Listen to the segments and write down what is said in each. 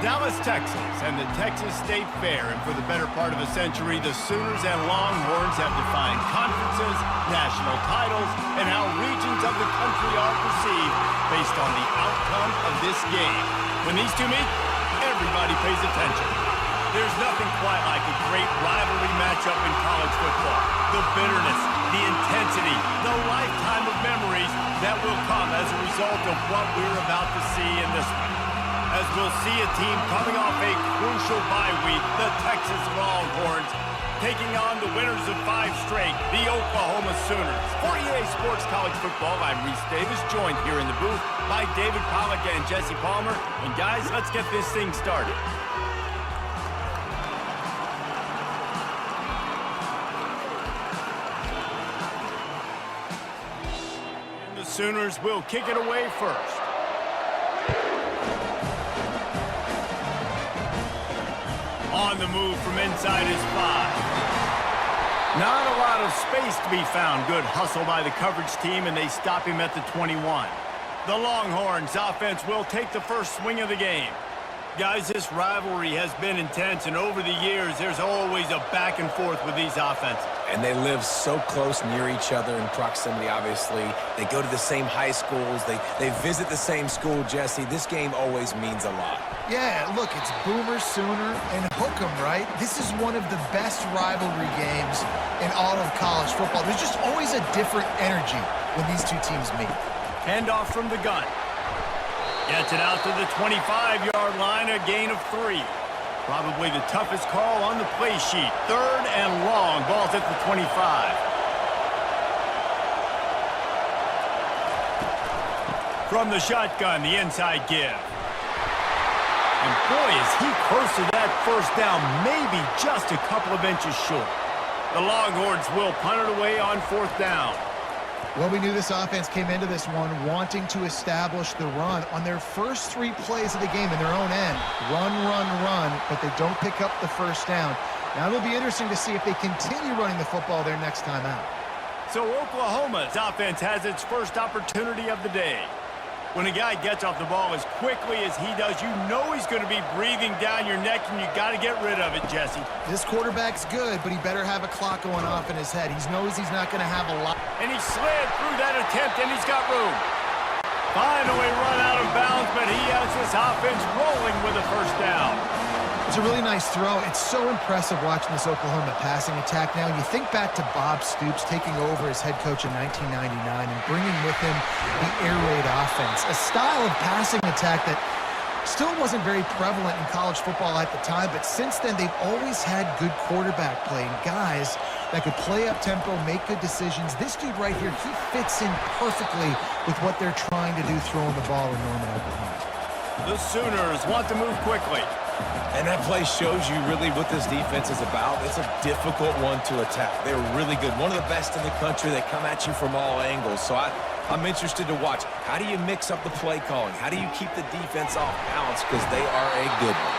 Dallas, Texas, and the Texas State Fair. And for the better part of a century, the Sooners and Longhorns have defined conferences, national titles, and how regions of the country are perceived based on the outcome of this game. When these two meet, everybody pays attention. There's nothing quite like a great rivalry matchup in college football. The bitterness, the intensity, the lifetime of memories that will come as a result of what we're about to see in this one. As we'll see a team coming off a crucial bye week, the Texas Longhorns, taking on the winners of 5 straight, the Oklahoma Sooners. For EA Sports College Football, I'm Reese Davis, joined here in the booth by David Pollack and Jesse Palmer. And guys, let's get this thing started. And the Sooners will kick it away first. On the move from inside his 5. Not a lot of space to be found. Good hustle by the coverage team, and they stop him at the 21. The Longhorns offense will take the first swing of the game. Guys, this rivalry has been intense, and over the years, there's always a back and forth with these offenses. And they live so close near each other in proximity, obviously. They go to the same high schools. They visit the same school, Jesse. This game always means a lot. Yeah, look, it's Boomer, Sooner, and Hook'em, right? This is one of the best rivalry games in all of college football. There's just always a different energy when these two teams meet. Handoff from the gun. Gets it out to the 25-yard line, a gain of 3. Probably the toughest call on the play sheet. 3rd and long, ball's at the 25. From the shotgun, the inside give. And boy, is he close to that first down, maybe just a couple of inches short. The Longhorns will punt it away on 4th down. Well, we knew this offense came into this one wanting to establish the run on their first 3 plays of the game in their own end. Run, run, run, but they don't pick up the first down. Now it'll be interesting to see if they continue running the football their next time out. So Oklahoma's offense has its first opportunity of the day. When a guy gets off the ball as quickly as he does, you know he's going to be breathing down your neck, and you got to get rid of it, Jesse. This quarterback's good, but he better have a clock going off in his head. He knows he's not going to have a lot. And he slid through that attempt, and he's got room. Finally run out of bounds, but he has this offense rolling with a first down. It's a really nice throw. It's so impressive watching this Oklahoma passing attack now. You think back to Bob Stoops taking over as head coach in 1999 and bringing with him the air raid offense, a style of passing attack that still wasn't very prevalent in college football at the time, but since then they've always had good quarterback play and guys that could play up tempo, make good decisions. This dude right here, he fits in perfectly with what they're trying to do throwing the ball in Norman, Oklahoma. The Sooners want to move quickly. And that play shows you really what this defense is about. It's a difficult one to attack. They're really good. One of the best in the country. They come at you from all angles. So I'm interested to watch. How do you mix up the play calling? How do you keep the defense off balance? Because they are a good one.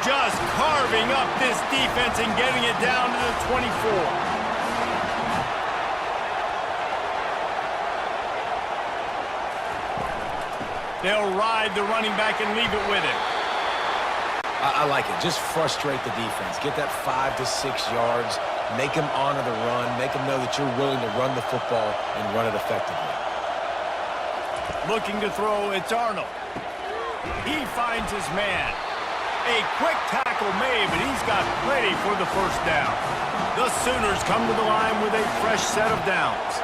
Just carving up this defense and getting it down to the 24. They'll ride the running back and leave it with him. I like it. Just frustrate the defense. Get that 5 to 6 yards. Make them honor the run. Make them know that you're willing to run the football and run it effectively. Looking to throw, it's Arnold. He finds his man. A quick tackle made, but he's got plenty for the first down. The Sooners come to the line with a fresh set of downs.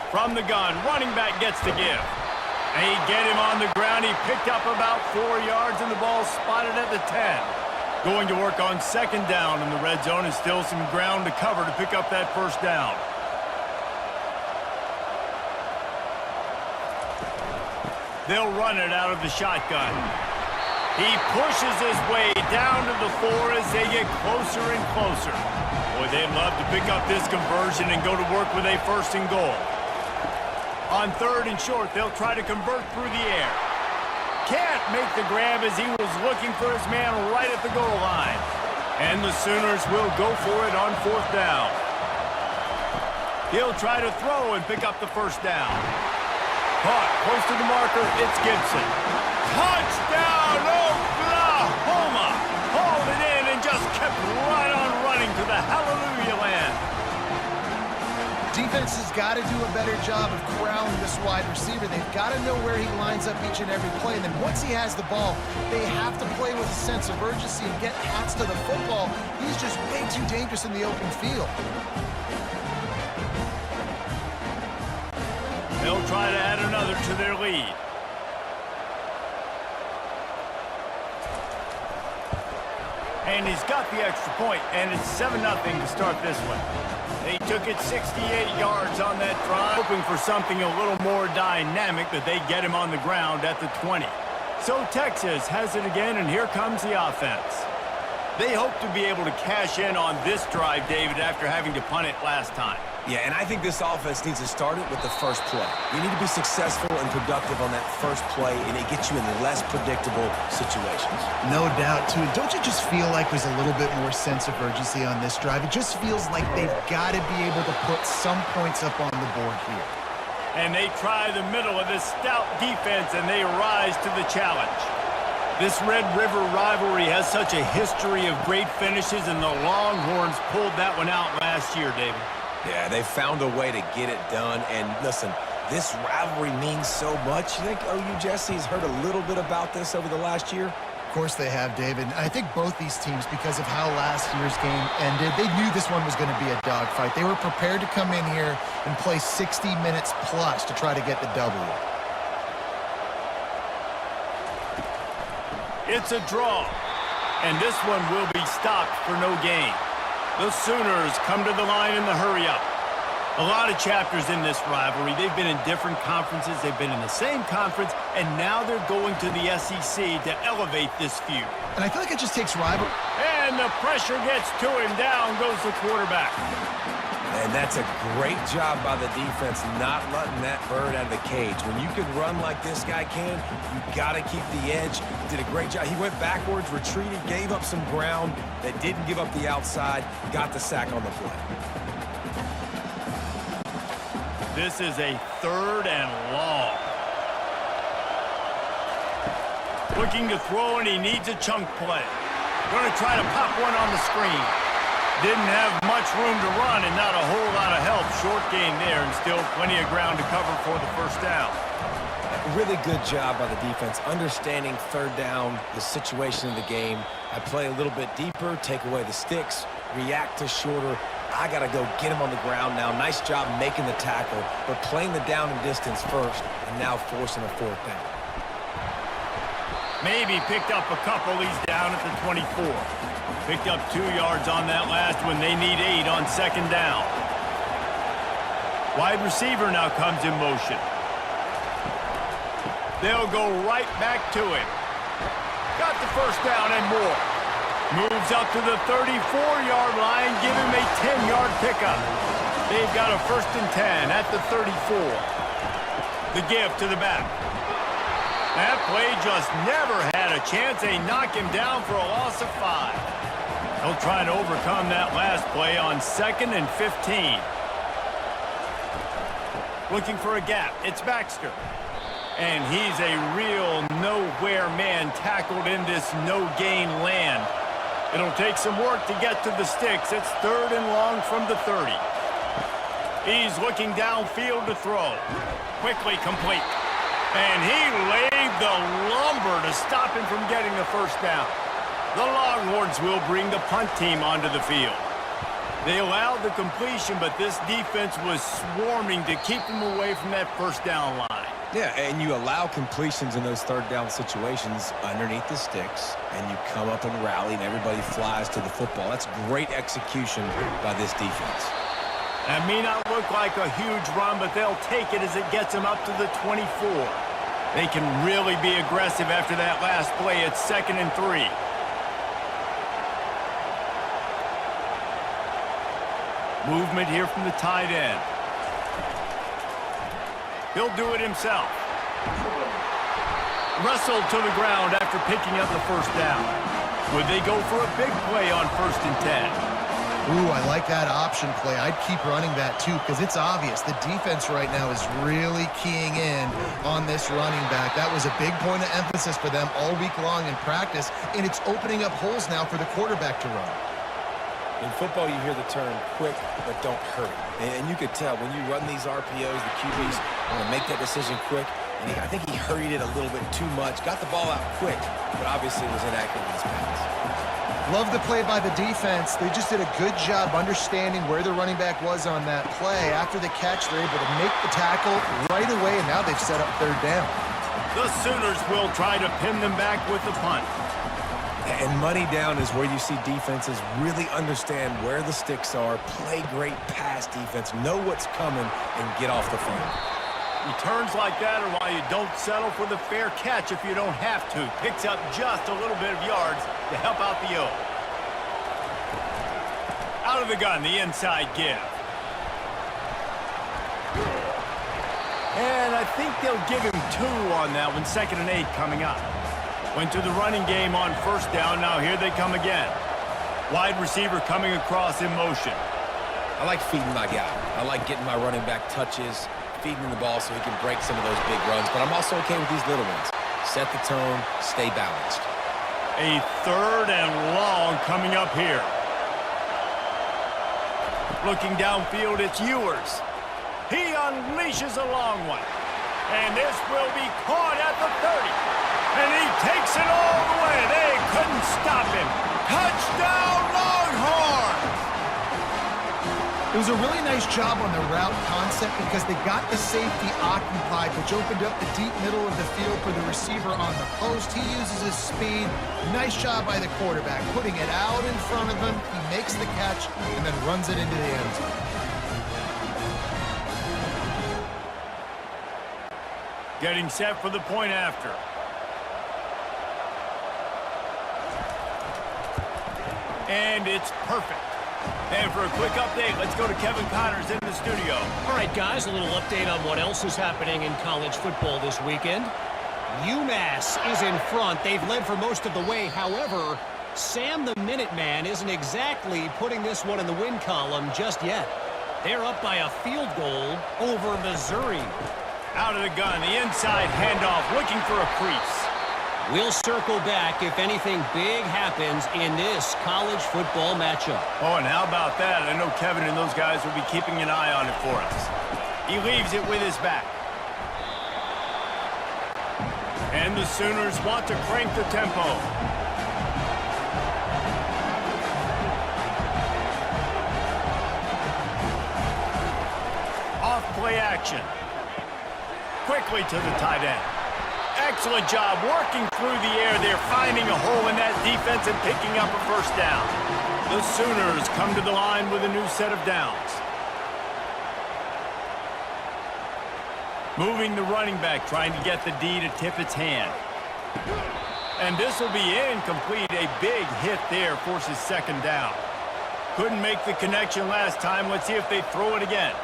From the gun, running back gets to give. And he get him on the ground. He picked up about 4 yards, and the ball spotted at the 10. Going to work on 2nd down in the red zone, and still some ground to cover to pick up that first down. They'll run it out of the shotgun. He pushes his way down to the 4 as they get closer and closer. Boy, they'd love to pick up this conversion and go to work with a 1st and goal. On 3rd and short, they'll try to convert through the air. Can't make the grab as he was looking for his man right at the goal line. And the Sooners will go for it on 4th down. He'll try to throw and pick up the first down. Caught close to the marker, it's Gibson. Touchdown, Oklahoma! Hauled it in and just kept right on running to the hallelujah land. Defense has got to do a better job of corralling this wide receiver. They've got to know where he lines up each and every play. And then once he has the ball, they have to play with a sense of urgency and get hats to the football. He's just way too dangerous in the open field. They'll try to add another to their lead. And he's got the extra point, and it's 7-0 to start this one. They took it 68 yards on that drive, hoping for something a little more dynamic, that they get him on the ground at the 20. So Texas has it again, and here comes the offense. They hope to be able to cash in on this drive, David, after having to punt it last time. Yeah, and I think this offense needs to start it with the first play. You need to be successful and productive on that first play, and it gets you in less predictable situations. No doubt, too. Don't you just feel like there's a little bit more sense of urgency on this drive? It just feels like they've got to be able to put some points up on the board here. And they try the middle of this stout defense, and they rise to the challenge. This Red River Rivalry has such a history of great finishes, and the Longhorns pulled that one out last year, David. Yeah, they found a way to get it done. And listen, this rivalry means so much. You think OU Jesse's heard a little bit about this over the last year? Of course they have, David. I think both these teams, because of how last year's game ended, they knew this one was going to be a dogfight. They were prepared to come in here and play 60 minutes plus to try to get the W. It's a draw, and this one will be stopped for no gain. The Sooners come to the line in the hurry-up. A lot of chapters in this rivalry. They've been in different conferences. They've been in the same conference, and now they're going to the SEC to elevate this feud. And I feel like it just takes rivalry. And the pressure gets to him. Down goes the quarterback. And that's a great job by the defense, not letting that bird out of the cage. When you can run like this guy can, you got to keep the edge. Did a great job. He went backwards, retreated, gave up some ground that didn't give up the outside, got the sack on the play. This is a 3rd and long. Looking to throw, and he needs a chunk play. Going to try to pop one on the screen. Didn't have much room to run and not a whole lot of help. Short gain there, and still plenty of ground to cover for the first down. Really good job by the defense, understanding 3rd down, the situation of the game. I play a little bit deeper, take away the sticks, react to shorter. I got to go get him on the ground now. Nice job making the tackle, but playing the down and distance first, and now forcing a 4th down. Maybe picked up a couple. He's down at the 24. Picked up 2 yards on that last one. They need 8 on 2nd down. Wide receiver now comes in motion. They'll go right back to him. Got the first down and more. Moves up to the 34-yard line. Give him a 10-yard pickup. They've got a 1st and 10 at the 34. The give to the back. That play just never had a chance. They knock him down for a loss of 5. They'll try to overcome that last play on 2nd and 15. Looking for a gap. It's Baxter. And he's a real nowhere man tackled in this no-gain land. It'll take some work to get to the sticks. It's 3rd and long from the 30. He's looking downfield to throw. Quickly complete. And he laid the lumber to stop him from getting the first down. The Longhorns will bring the punt team onto the field. They allowed the completion, but this defense was swarming to keep them away from that first down line. Yeah, and you allow completions in those 3rd down situations underneath the sticks, and you come up and rally, and everybody flies to the football. That's great execution by this defense. That may not look like a huge run, but they'll take it as it gets them up to the 24. They can really be aggressive after that last play. It's 2nd and 3. Movement here from the tight end. He'll do it himself. Wrestled to the ground after picking up the first down. Would they go for a big play on 1st and 10? Ooh, I like that option play. I'd keep running that too because it's obvious the defense right now is really keying in on this running back. That was a big point of emphasis for them all week long in practice, and it's opening up holes now for the quarterback to run. In football, you hear the term quick, but don't hurry. And you could tell when you run these RPOs, the QBs want to make that decision quick. And I think he hurried it a little bit too much, got the ball out quick, but obviously was inaccurate with his pass. Love the play by the defense. They just did a good job understanding where the running back was on that play. After the catch, they're able to make the tackle right away, and now they've set up third down. The Sooners will try to pin them back with the punt. And money down is where you see defenses really understand where the sticks are, play great pass defense, know what's coming, and get off the field. Returns like that are why you don't settle for the fair catch if you don't have to. Picks up just a little bit of yards to help out the O. Out of the gun, the inside give. And I think they'll give him 2 on that one. 2nd and 8 coming up. Went to the running game on first down. Now here they come again. Wide receiver coming across in motion. I like feeding my guy. I like getting my running back touches, feeding him the ball so he can break some of those big runs. But I'm also okay with these little ones. Set the tone, stay balanced. A 3rd and long coming up here. Looking downfield, it's Ewers. He unleashes a long one. And this will be caught at the 30. And he takes it all the way. They couldn't stop him. Touchdown, Longhorns! It was a really nice job on the route concept because they got the safety occupied, which opened up the deep middle of the field for the receiver on the post. He uses his speed. Nice job by the quarterback, putting it out in front of him. He makes the catch and then runs it into the end zone. Getting set for the point after. And it's perfect. And for a quick update, let's go to Kevin Connors in the studio. All right, guys, a little update on what else is happening in college football this weekend. UMass is in front. They've led for most of the way. However, Sam the Minuteman isn't exactly putting this one in the win column just yet. They're up by a field goal over Missouri. Out of the gun, the inside handoff, looking for a crease. We'll circle back if anything big happens in this college football matchup. Oh, and how about that? I know Kevin and those guys will be keeping an eye on it for us. He leaves it with his back. And the Sooners want to crank the tempo. Off play action. Quickly to the tight end. Excellent job working through the air. They're finding a hole in that defense and picking up a first down. The Sooners come to the line with a new set of downs. Moving the running back, trying to get the D to tip its hand. And this will be incomplete. A big hit there forces 2nd down. Couldn't make the connection last time. Let's see if they throw it again.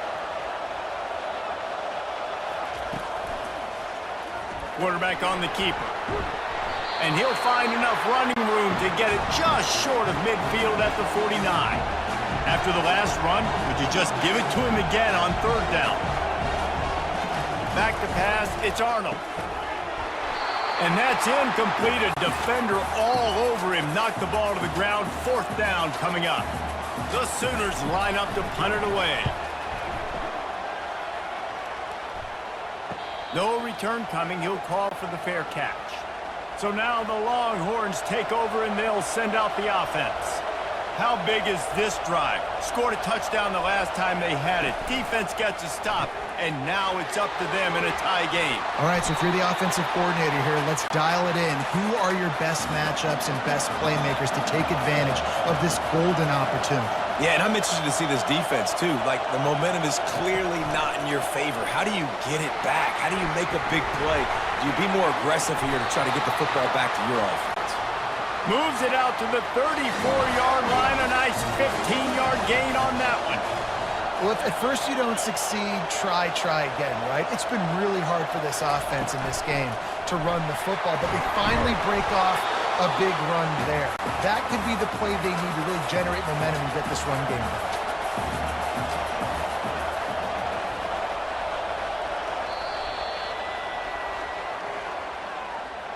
Quarterback on the keeper. And he'll find enough running room to get it just short of midfield at the 49. After the last run, would you just give it to him again on 3rd down? Back to pass, it's Arnold. And that's incomplete. A defender all over him. Knocked the ball to the ground. 4th down coming up. The Sooners line up to punt it away. No return coming. He'll call for the fair catch. So now the Longhorns take over and they'll send out the offense. How big is this drive? Scored a touchdown the last time they had it. Defense gets a stop, and now it's up to them in a tie game. All right, so if you're the offensive coordinator here, let's dial it in. Who are your best matchups and best playmakers to take advantage of this golden opportunity? Yeah, and I'm interested to see this defense, too. Like, the momentum is clearly not in your favor. How do you get it back? How do you make a big play? Do you be more aggressive here to try to get the football back to your offense? Moves it out to the 34-yard line. A nice 15-yard gain on that one. Well, if at first you don't succeed, try again, right? It's been really hard for this offense in this game to run the football, but they finally break off a big run there. That could be the play they need to really generate momentum and get this run game going.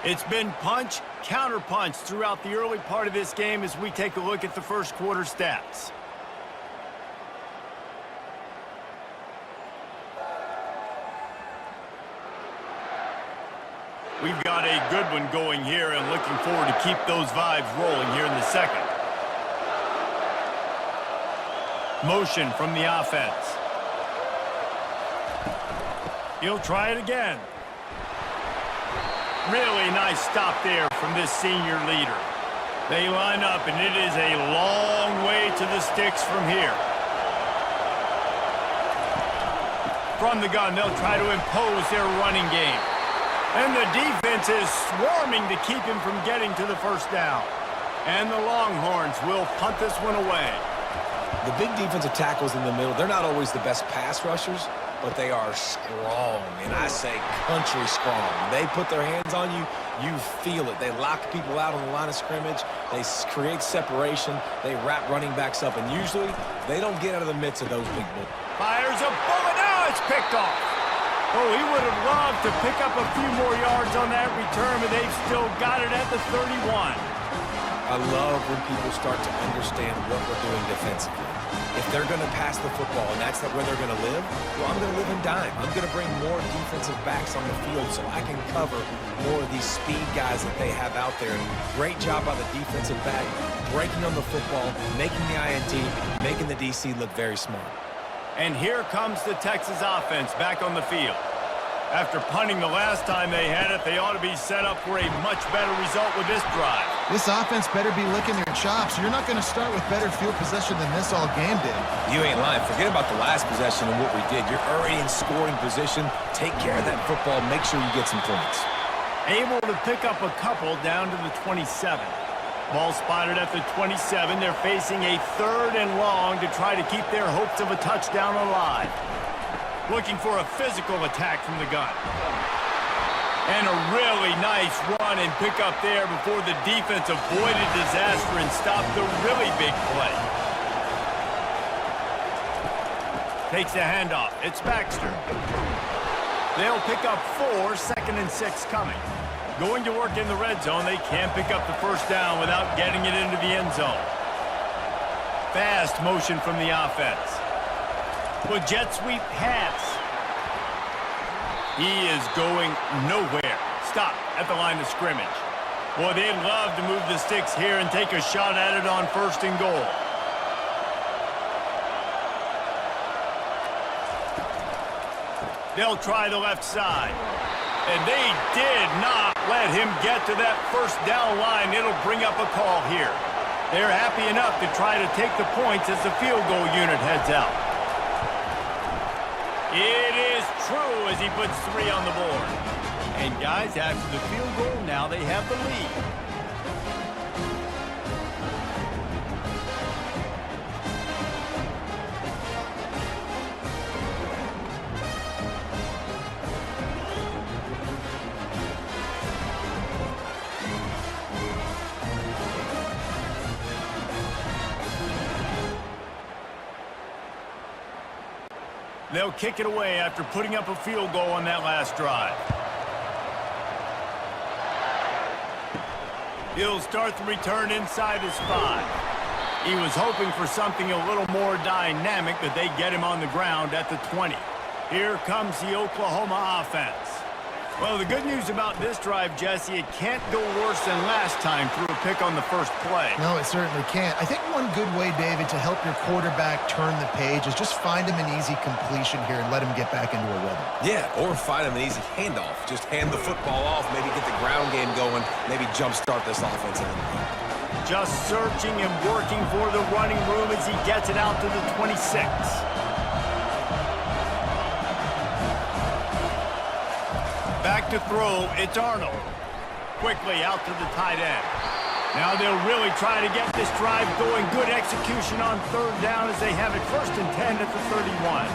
It's been punch, counter-punch throughout the early part of this game as we take a look at the first quarter stats. We've got a good one going here and looking forward to keep those vibes rolling here in the second. Motion from the offense. He'll try it again. Really nice stop there from this senior leader. They line up, and it is a long way to the sticks from here. From the gun, they'll try to impose their running game. And the defense is swarming to keep him from getting to the first down. And the Longhorns will punt this one away. The big defensive tackles in the middle, they're not always the best pass rushers, but they are strong, and I say country strong. They put their hands on you, you feel it. They lock people out on the line of scrimmage. They create separation. They wrap running backs up, and usually they don't get out of the midst of those big bulls. Fires a bullet. Now it's picked off. Oh, he would have loved to pick up a few more yards on that return, but they've still got it at the 31. I love when people start to understand what we're doing defensively. If they're going to pass the football and that's where they're going to live, well, I'm going to live in dime. I'm going to bring more defensive backs on the field so I can cover more of these speed guys that they have out there. Great job by the defensive back, breaking on the football, making the INT, making the DC look very smart. And here comes the Texas offense back on the field. After punting the last time they had it, they ought to be set up for a much better result with this drive. This offense better be licking their chops. You're not going to start with better field possession than this all game did. You ain't lying. Forget about the last possession and what we did. You're already in scoring position. Take care of that football. Make sure you get some points. Able to pick up a couple down to the 27. Ball spotted at the 27. They're facing a 3rd and long to try to keep their hopes of a touchdown alive. Looking for a physical attack from the gun. And a really nice run and pick up there before the defense avoided disaster and stopped the really big play. Takes the handoff. It's Baxter. They'll pick up 4, 2nd and 6 coming. Going to work in the red zone. They can't pick up the first down without getting it into the end zone. Fast motion from the offense. With jet sweep pass. He is going nowhere. Stop at the line of scrimmage. Boy, they'd love to move the sticks here and take a shot at it on 1st and goal. They'll try the left side. And they did not let him get to that first down line. It'll bring up a call here. They're happy enough to try to take the points as the field goal unit heads out. It is true as he puts 3 on the board. And guys, after the field goal, now they have the lead. They'll kick it away after putting up a field goal on that last drive. He'll start the return inside his 5. He was hoping for something a little more dynamic, but they get him on the ground at the 20. Here comes the Oklahoma offense. Well, the good news about this drive, Jesse, it can't go worse than last time through a pick on the first play. No, it certainly can't. I think one good way, David, to help your quarterback turn the page is just find him an easy completion here and let him get back into a rhythm. Yeah, or find him an easy handoff. Just hand the football off, maybe get the ground game going, maybe jumpstart this offense a little bit. Just searching and working for the running room as he gets it out to the 26. Back to throw, it's Arnold. Quickly out to the tight end. Now they'll really try to get this drive going. Good execution on 3rd down as they have it 1st and 10 at the 31.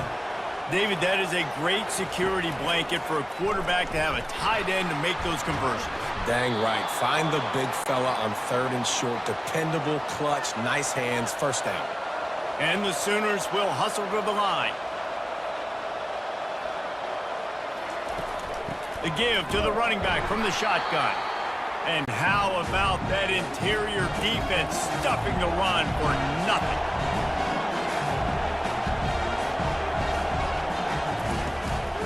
David, that is a great security blanket for a quarterback to have a tight end to make those conversions. Dang right. Find the big fella on 3rd and short. Dependable, clutch, nice hands, first down. And the Sooners will hustle to the line. The give to the running back from the shotgun. And how about that interior defense stuffing the run for nothing?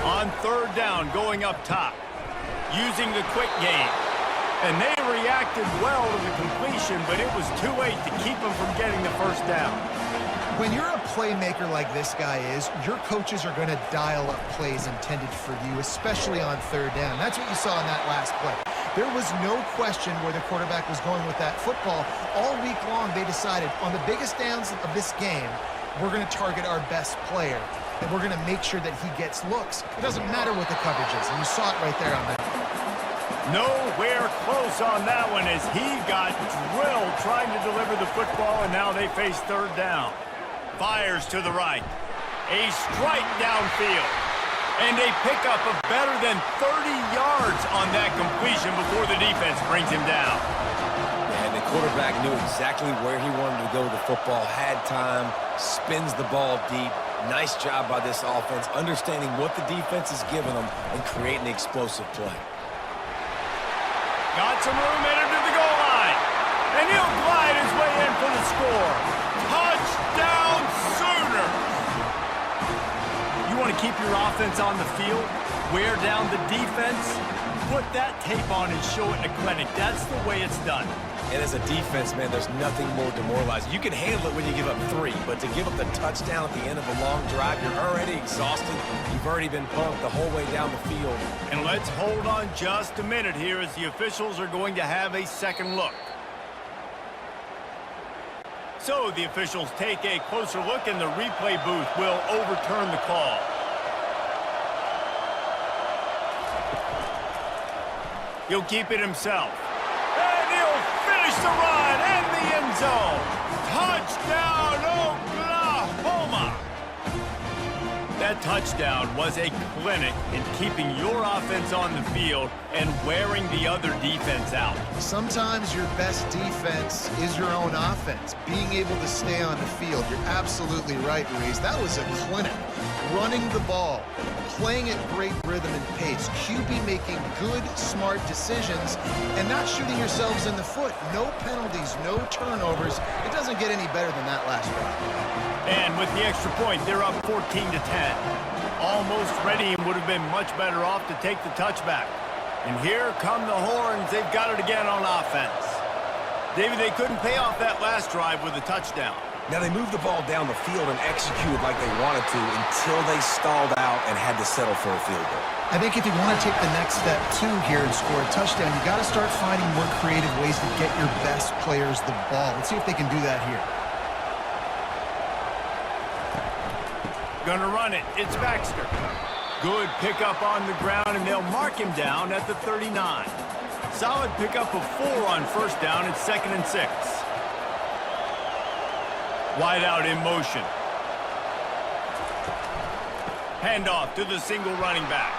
On 3rd down, going up top, using the quick game. And they reacted well to the completion, but it was too late to keep them from getting the first down. When you're a playmaker like this guy is, your coaches are going to dial up plays intended for you, especially on 3rd down. That's what you saw in that last play. There was no question where the quarterback was going with that football. All week long, they decided on the biggest downs of this game, we're going to target our best player, and we're going to make sure that he gets looks. It doesn't matter what the coverage is, and you saw it right there on that. Nowhere close on that one as he got drilled trying to deliver the football, and now they face 3rd down. Fires to the right. A strike downfield. And a pickup of better than 30 yards on that completion before the defense brings him down. And the quarterback knew exactly where he wanted to go with the football, had time, spins the ball deep. Nice job by this offense, understanding what the defense is giving them and creating an explosive play. Got some room in him to the goal line. And he'll glide his way in for the score. Touchdown, Sooners! You want to keep your offense on the field? Wear down the defense? Put that tape on and show it in a clinic. That's the way it's done. And as a defense, man, there's nothing more demoralizing. You can handle it when you give up 3, but to give up the touchdown at the end of a long drive, you're already exhausted. You've already been pumped the whole way down the field. And let's hold on just a minute here as the officials are going to have a second look. So the officials take a closer look, and the replay booth will overturn the call. He'll keep it himself. And he'll finish the run in the end zone. Touchdown, Oklahoma! That touchdown was a clinic in keeping your offense on the field and wearing the other defense out. Sometimes your best defense is your own offense, being able to stay on the field. You're absolutely right, Reese. That was a clinic. Running the ball, playing at great rhythm and pace, QB making good, smart decisions, and not shooting yourselves in the foot. No penalties, no turnovers. It doesn't get any better than that last drive. And with the extra point, they're up 14-10. Almost ready and would have been much better off to take the touchback. And here come the Horns. They've got it again on offense. David, they couldn't pay off that last drive with a touchdown. Now, they moved the ball down the field and executed like they wanted to until they stalled out and had to settle for a field goal. I think if you want to take the next step, too, here and score a touchdown, you got to start finding more creative ways to get your best players the ball. Let's see if they can do that here. Gonna run it. It's Baxter. Good pickup on the ground, and they'll mark him down at the 39. Solid pickup of 4 on first down. It's 2nd and 6. Wide out in motion. Handoff to the single running back.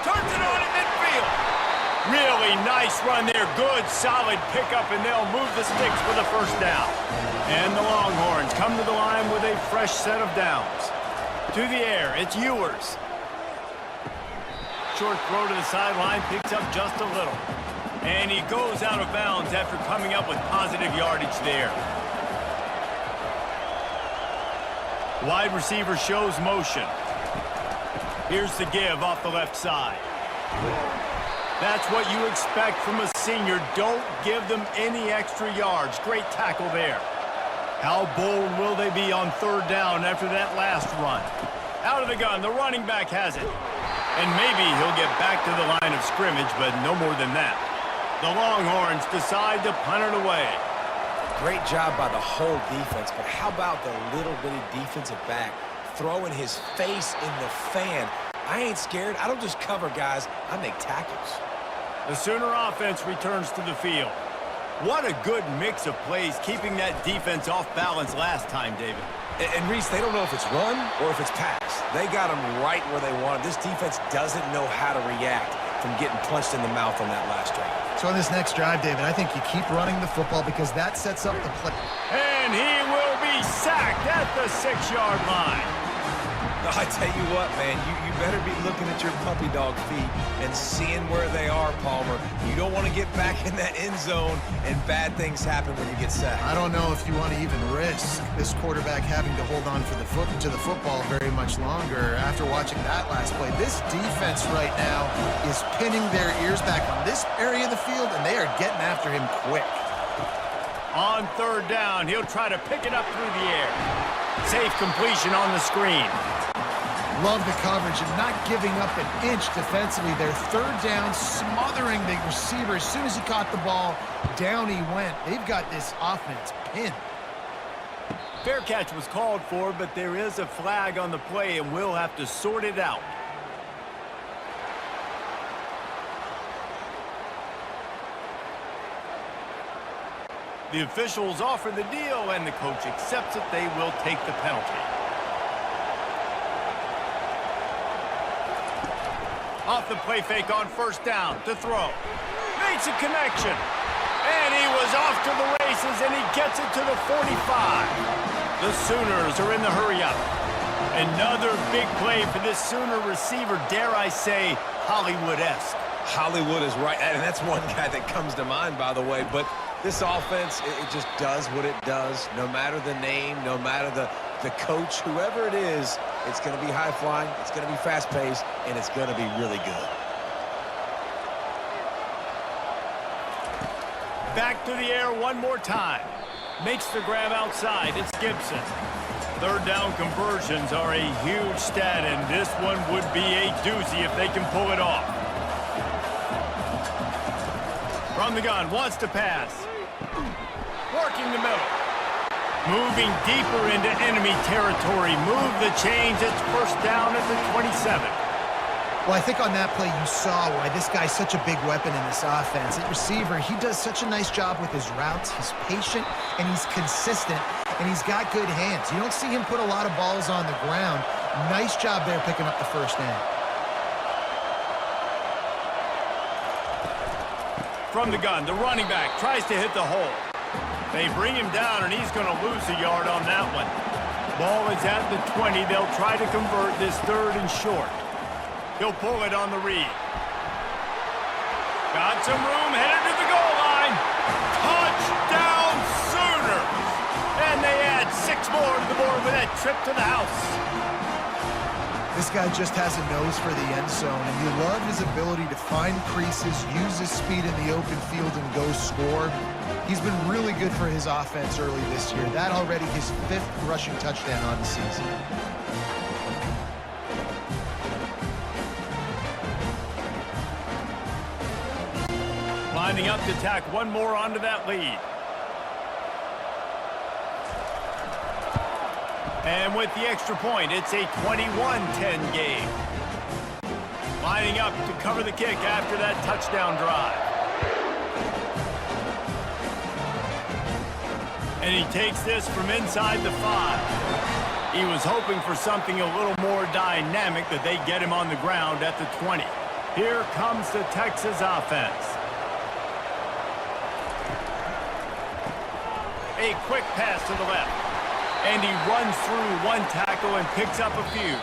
Turns it on in midfield. Really nice run there. Good, solid pickup, and they'll move the sticks for the first down. And the Longhorns come to the line with a fresh set of downs. To the air, it's Ewers. Short throw to the sideline, picks up just a little. And he goes out of bounds after coming up with positive yardage there. Wide receiver shows motion. Here's the give off the left side. That's what you expect from a senior. Don't give them any extra yards. Great tackle there. How bold will they be on 3rd down after that last run? Out of the gun, the running back has it. And maybe he'll get back to the line of scrimmage, but no more than that. The Longhorns decide to punt it away. Great job by the whole defense, but how about the little bitty defensive back throwing his face in the fan? I ain't scared. I don't just cover guys. I make tackles. The Sooner offense returns to the field. What a good mix of plays keeping that defense off balance last time, David. And Reese, they don't know if it's run or if it's pass. They got them right where they want them. This defense doesn't know how to react from getting punched in the mouth on that last drive. So on this next drive, David, I think you keep running the football because that sets up the play. And he will be sacked at the 6-yard line. I tell you what, man, you better be looking at your puppy dog feet and seeing where they are, Palmer. You don't want to get back in that end zone and bad things happen when you get sacked. I don't know if you want to even risk this quarterback having to hold on to the football very much longer after watching that last play. This defense right now is pinning their ears back on this area of the field, and they are getting after him quick. On 3rd down, he'll try to pick it up through the air. Safe completion on the screen. Love the coverage and not giving up an inch defensively. Their 3rd down, smothering the receiver. As soon as he caught the ball, down he went. They've got this offense pinned. Fair catch was called for, but there is a flag on the play, and we'll have to sort it out. The officials offer the deal, and the coach accepts it. They will take the penalty. Off the play fake on 1st down to throw. Makes a connection. And he was off to the races, and he gets it to the 45. The Sooners are in the hurry-up. Another big play for this Sooner receiver, dare I say, Hollywood-esque. Hollywood is right, and that's one guy that comes to mind, by the way. But this offense, it just does what it does. No matter the name, no matter the coach, whoever it is, it's going to be high-flying, it's going to be fast-paced, and it's going to be really good. Back to the air one more time. Makes the grab outside. It's Gibson. 3rd down conversions are a huge stat, and this one would be a doozy if they can pull it off. From the gun, wants to pass. Working the middle. Moving deeper into enemy territory. Move the chains. It's 1st down at the 27. Well, I think on that play you saw why this guy's such a big weapon in this offense. At receiver, he does such a nice job with his routes. He's patient, and he's consistent, and he's got good hands. You don't see him put a lot of balls on the ground. Nice job there picking up the 1st down. From the gun, the running back tries to hit the hole. They bring him down, and he's going to lose a yard on that one. Ball is at the 20. They'll try to convert this 3rd and short. He'll pull it on the read. Got some room, headed to the goal line. Touchdown Sooners! And they add 6 more to the board with that trip to the house. This guy just has a nose for the end zone, and you love his ability to find creases, use his speed in the open field, and go score. He's been really good for his offense early this year. That already his 5th rushing touchdown on the season. Lining up to tack one more onto that lead. And with the extra point, it's a 21-10 game. Lining up to cover the kick after that touchdown drive. And he takes this from inside the 5. He was hoping for something a little more dynamic, that they get him on the ground at the 20. Here comes the Texas offense. A quick pass to the left. And he runs through one tackle and picks up a few.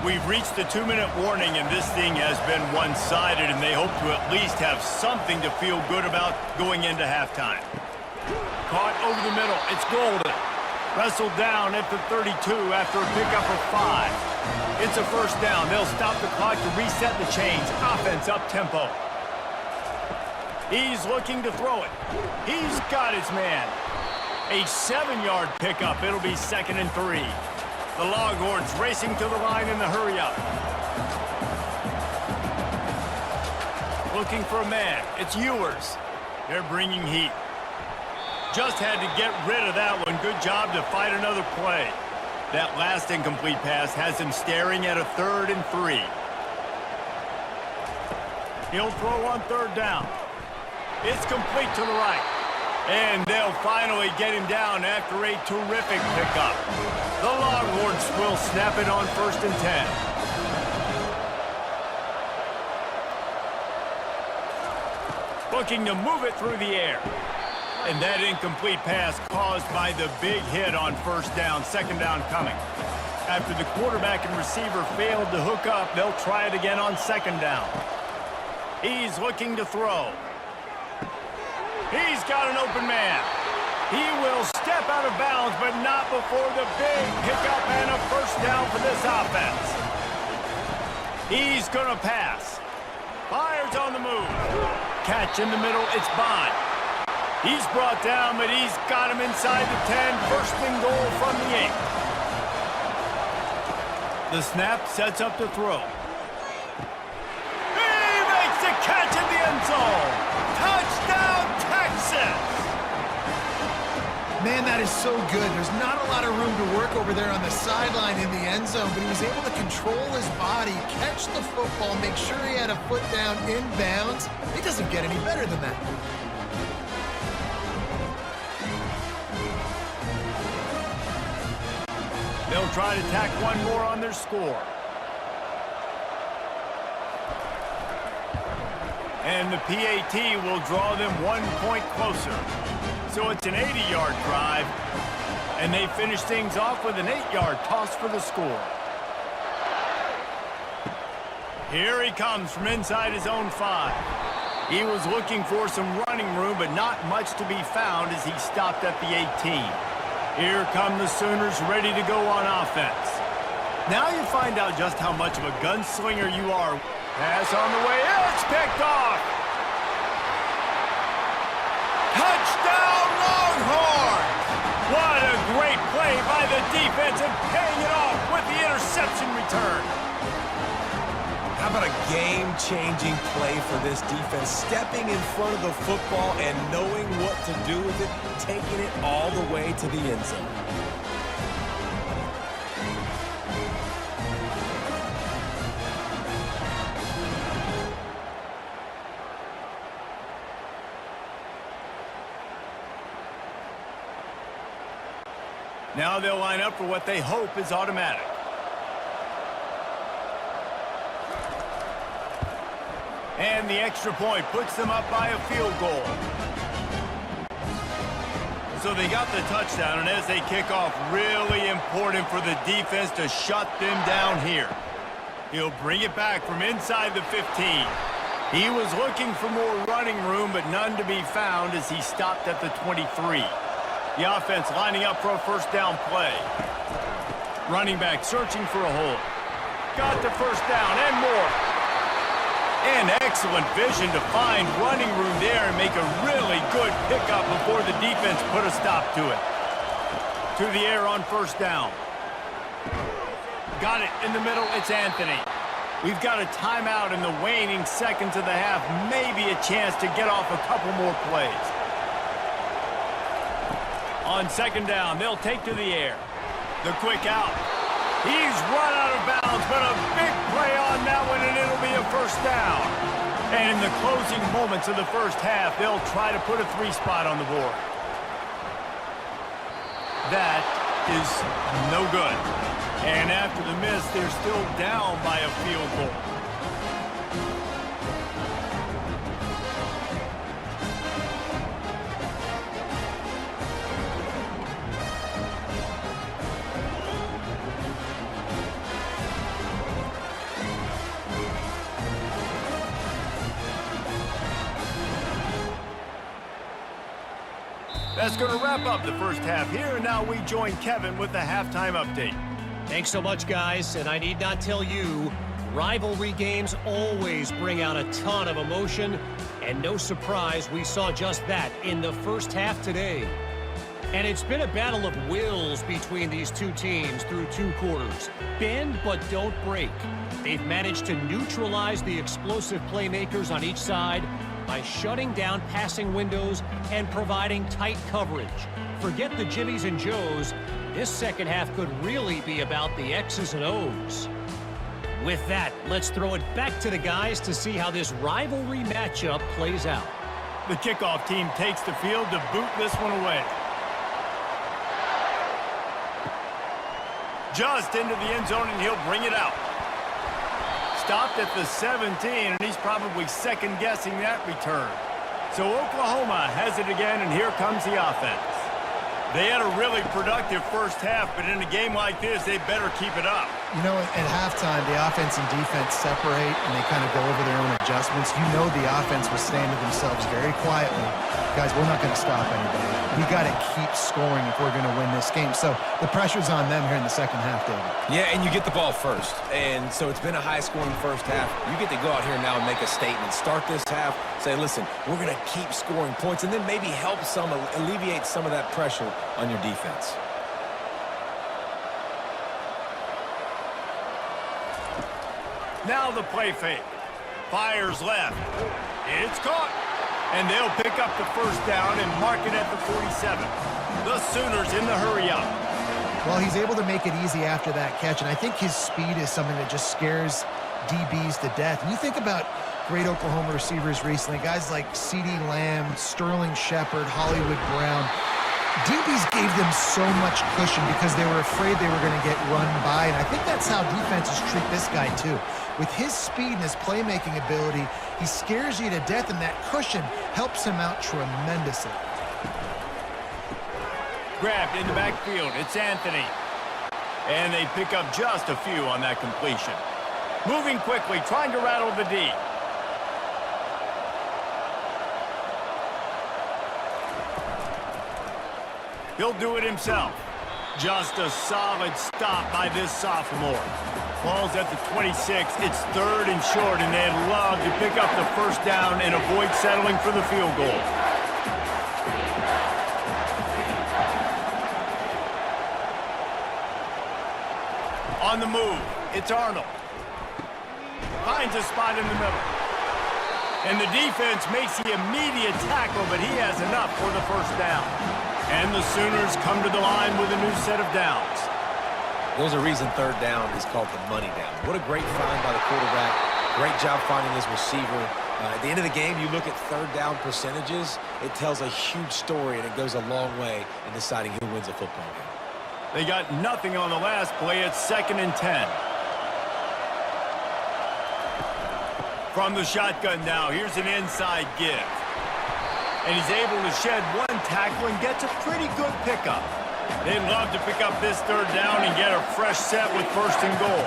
We've reached the 2-minute warning, and this thing has been one-sided, and they hope to at least have something to feel good about going into halftime. Caught over the middle. It's Golden. Wrestled down at the 32 after a pickup of 5. It's a 1st down. They'll stop the clock to reset the chains. Offense up-tempo. He's looking to throw it. He's got his man. A 7-yard pickup. It'll be 2nd and 3. The Longhorns racing to the line in the hurry-up. Looking for a man. It's Ewers. They're bringing heat. Just had to get rid of that one. Good job to fight another play. That last incomplete pass has him staring at a 3rd and 3. He'll throw on 3rd down. It's complete to the right. And they'll finally get him down after a terrific pickup. The Longhorns will snap it on 1st and 10. Looking to move it through the air. And that incomplete pass caused by the big hit on 1st down, 2nd down coming. After the quarterback and receiver failed to hook up, they'll try it again on 2nd down. He's looking to throw. He's got an open man. He will step out of bounds, but not before the big pickup and a 1st down for this offense. He's going to pass. Fires on the move. Catch in the middle, it's Bond. He's brought down, but he's got him inside the 10. 1st and goal from the 8. The snap sets up the throw. He makes the catch in the end zone. Touchdown, Texas! Man, that is so good. There's not a lot of room to work over there on the sideline in the end zone, but he was able to control his body, catch the football, make sure he had a foot down in bounds. It doesn't get any better than that. They'll try to tack one more on their score. And the PAT will draw them 1 point closer. So it's an 80-yard drive, and they finish things off with an 8-yard toss for the score. Here he comes from inside his own 5. He was looking for some running room, but not much to be found as he stopped at the 18. Here come the Sooners ready to go on offense. Now you find out just how much of a gunslinger you are. Pass on the way, it's picked off! Touchdown Longhorns! What a great play by the defense and paying it off with the interception return. How about a game-changing play for this defense? Stepping in front of the football and knowing what to do with it, taking it all the way to the end zone. Now they'll line up for what they hope is automatic. And the extra point puts them up by a field goal. So they got the touchdown, and as they kick off, really important for the defense to shut them down here. He'll bring it back from inside the 15. He was looking for more running room, but none to be found as he stopped at the 23. The offense lining up for a 1st down play. Running back searching for a hole. Got the 1st down and more. And excellent vision to find running room there and make a really good pickup before the defense put a stop to it. To the air on 1st down. Got it in the middle, it's Anthony. We've got a timeout in the waning seconds of the half. Maybe a chance to get off a couple more plays. On 2nd down, they'll take to the air. The quick out. He's run out of bounds, but a big play on that one, and it'll be a 1st down. And in the closing moments of the 1st half, they'll try to put a 3-spot on the board. That is no good. And after the miss, they're still down by a field goal. That's going to wrap up the 1st half here, and now we join Kevin with the halftime update. Thanks so much, guys, and I need not tell you, rivalry games always bring out a ton of emotion, and no surprise, we saw just that in the 1st half today. And it's been a battle of wills between these two teams through 2 quarters. Bend but don't break. They've managed to neutralize the explosive playmakers on each side by shutting down passing windows and providing tight coverage. Forget the Jimmies and Joes. This 2nd half could really be about the X's and O's. With that, let's throw it back to the guys to see how this rivalry matchup plays out. The kickoff team takes the field to boot this one away. Just into the end zone, and he'll bring it out. Stopped at the 17, and he's probably second-guessing that return. So Oklahoma has it again, and here comes the offense. They had a really productive first half, but in a game like this, they better keep it up. You know, at halftime, the offense and defense separate, and they kind of go over their own adjustments. You know the offense was saying to themselves very quietly, guys, we're not going to stop anybody. We got to keep scoring if we're going to win this game. So the pressure's on them here in the second half, David. Yeah, and you get the ball first. And so it's been a high-scoring first half. You get to go out here now and make a statement. Start this half, say, listen, we're going to keep scoring points, and then maybe help alleviate some of that pressure on your defense. Now the play fake. Fires left. It's caught. And they'll pick up the first down and mark it at the 47. The Sooners in the hurry up. Well, he's able to make it easy after that catch, and I think his speed is something that just scares DBs to death. And you think about great Oklahoma receivers recently, guys like CeeDee Lamb, Sterling Shepard, Hollywood Brown. DBs gave them so much cushion because they were afraid they were going to get run by, and I think that's how defenses treat this guy too. With his speed and his playmaking ability, he scares you to death, and that cushion helps him out tremendously. Grabbed in the backfield, it's Anthony. And they pick up just a few on that completion. Moving quickly, trying to rattle the D. He'll do it himself. Just a solid stop by this sophomore. Ball's at the 26. It's third and short, and they'd love to pick up the first down and avoid settling for the field goal. On the move, it's Arnold. Finds a spot in the middle. And the defense makes the immediate tackle, but he has enough for the first down. And the Sooners come to the line with a new set of downs. There's a reason third down is called the money down. What a great find by the quarterback. Great job finding his receiver. At the end of the game, you look at third down percentages. It tells a huge story, and it goes a long way in deciding who wins a football game. They got nothing on the last play. It's 2nd and 10. From the shotgun now, here's an inside give. And he's able to shed one tackle and gets a pretty good pickup. They'd love to pick up this third down and get a fresh set with 1st and goal.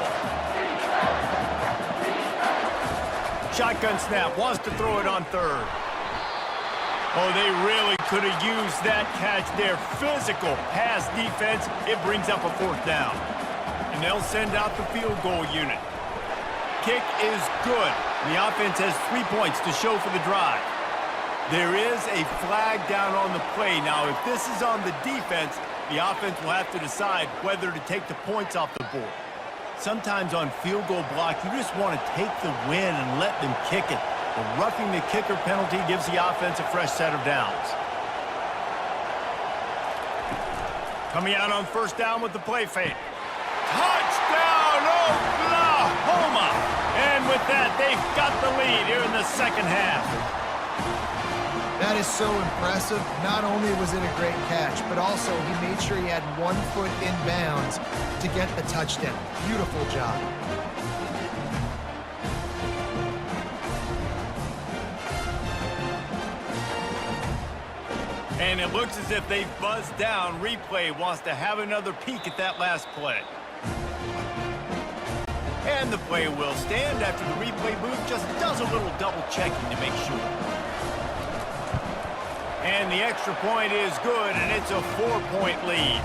Shotgun snap, wants to throw it on third. Oh, they really could have used that catch there. Physical pass defense. It brings up a 4th down. And they'll send out the field goal unit. Kick is good. The offense has 3 points to show for the drive. There is a flag down on the play. Now, if this is on the defense, the offense will have to decide whether to take the points off the board. Sometimes on field goal block, you just want to take the win and let them kick it. The roughing the kicker penalty gives the offense a fresh set of downs. Coming out on 1st down with the play fake. Touchdown, Oklahoma! And with that, they've got the lead here in the second half. That is so impressive. Not only was it a great catch, but also he made sure he had 1 foot in bounds to get the touchdown. Beautiful job. And it looks as if they've buzzed down. Replay wants to have another peek at that last play. And the play will stand after the replay booth just does a little double checking to make sure. And the extra point is good, and it's a 4-point lead.